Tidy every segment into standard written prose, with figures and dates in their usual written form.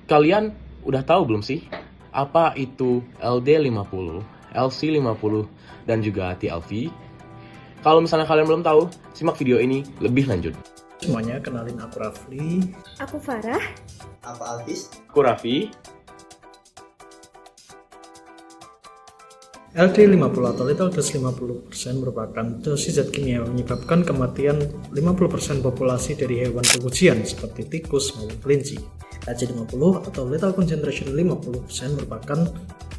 Kalian udah tahu belum sih apa itu LD50, LC50, dan juga TLV? Kalau misalnya kalian belum tahu, simak video ini lebih lanjut. Semuanya, kenalin aku Rafli. Aku Farah. Aku Alvis. Aku Raffi. LD50 atau lethal dose 50% merupakan dosis zat kimia yang menyebabkan kematian 50% populasi dari hewan pengujian seperti tikus maupun kelinci. LC50 atau lethal concentration 50% merupakan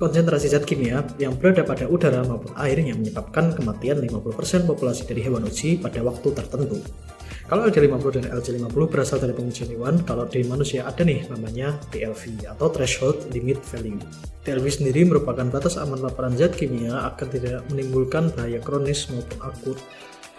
konsentrasi zat kimia yang berada pada udara maupun air yang menyebabkan kematian 50% populasi dari hewan uji pada waktu tertentu. Kalau LD50 dan LC50 berasal dari pengujian hewan, kalau di manusia ada nih namanya TLV atau Threshold Limit Value. TLV sendiri merupakan batas aman paparan zat kimia agar tidak menimbulkan bahaya kronis maupun akut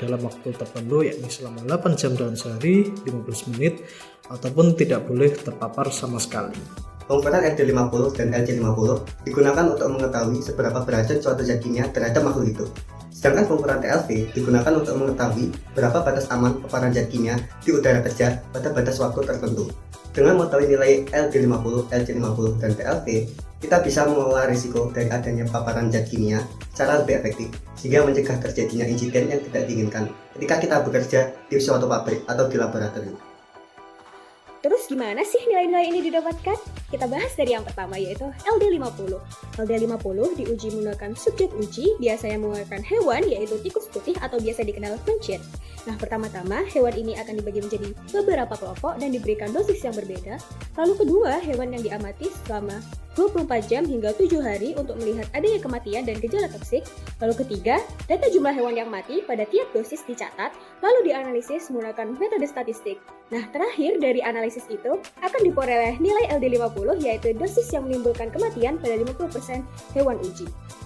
dalam waktu tertentu, yakni selama 8 jam dalam sehari, 15 menit, ataupun tidak boleh terpapar sama sekali. Pengukuran LD50 dan LC50 digunakan untuk mengetahui seberapa beracun suatu zat kimia terhadap makhluk hidup. Sedangkan pengukuran TLV digunakan untuk mengetahui berapa batas aman paparan zat kimia di udara kerja pada batas waktu tertentu. Dengan mengetahui nilai LD50, LC50, dan TLV, kita bisa mengelola risiko dari adanya paparan zat kimia secara lebih efektif, sehingga mencegah terjadinya insiden yang tidak diinginkan ketika kita bekerja di suatu pabrik atau di laboratorium. Terus gimana sih nilai-nilai ini didapatkan? Kita bahas dari yang pertama, yaitu LD50. LD50 diuji menggunakan subjek uji, biasanya menggunakan hewan yaitu tikus putih atau biasa dikenal mencit. Nah, pertama-tama hewan ini akan dibagi menjadi beberapa kelompok dan diberikan dosis yang berbeda. Lalu kedua, hewan yang diamati selama 24 jam hingga 7 hari untuk melihat adanya kematian dan gejala toksik. Lalu ketiga, data jumlah hewan yang mati pada tiap dosis dicatat, lalu dianalisis menggunakan metode statistik. Nah, terakhir dari analisis itu akan diperoleh nilai LD50, yaitu dosis yang menimbulkan kematian pada 50% hewan uji.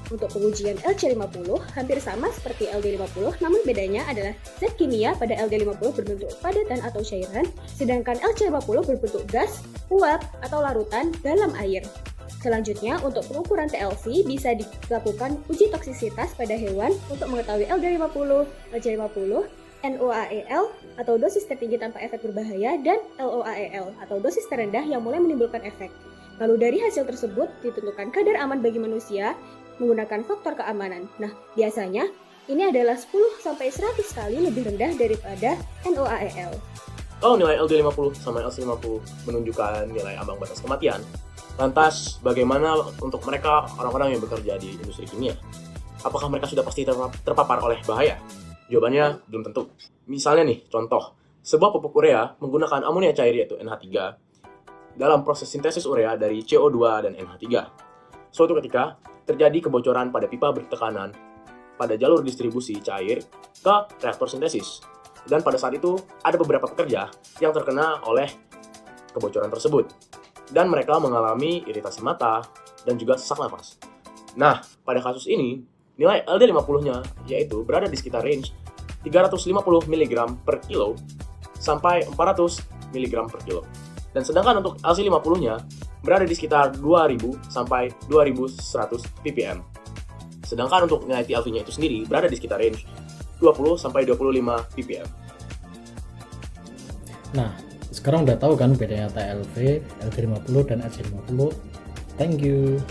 Untuk pengujian LC50 hampir sama seperti LD50, namun bedanya adalah zat kimia pada LD50 berbentuk padatan atau cairan, sedangkan LC50 berbentuk gas, uap, atau larutan dalam air. Selanjutnya, untuk pengukuran TLV bisa dilakukan uji toksisitas pada hewan untuk mengetahui LD50, LC50, NOAEL atau dosis tertinggi tanpa efek berbahaya, dan LOAEL atau dosis terendah yang mulai menimbulkan efek. Lalu dari hasil tersebut ditentukan kadar aman bagi manusia menggunakan faktor keamanan. Nah, biasanya ini adalah 10-100 kali lebih rendah daripada NOAEL. Kalau nilai LD50 sama LC50 menunjukkan nilai ambang batas kematian, lantas bagaimana untuk mereka orang-orang yang bekerja di industri kimia? Apakah mereka sudah pasti terpapar oleh bahaya? Jawabannya belum tentu. Misalnya nih, contoh, sebuah pupuk urea menggunakan amonia cair yaitu NH3 dalam proses sintesis urea dari CO2 dan NH3. Suatu ketika, terjadi kebocoran pada pipa bertekanan pada jalur distribusi cair ke reaktor sintesis. Dan pada saat itu, ada beberapa pekerja yang terkena oleh kebocoran tersebut. Dan mereka mengalami iritasi mata dan juga sesak nafas. Nah, pada kasus ini, nilai LD50-nya yaitu berada di sekitar range 350 mg per kilo sampai 400 mg per kilo. Dan sedangkan untuk LC50-nya berada di sekitar 2000 sampai 2100 ppm. Sedangkan untuk nilai TLV-nya itu sendiri berada di sekitar range 20 sampai 25 ppm. Nah, sekarang udah tahu kan bedanya TLV, LD50, dan LC50. Thank you.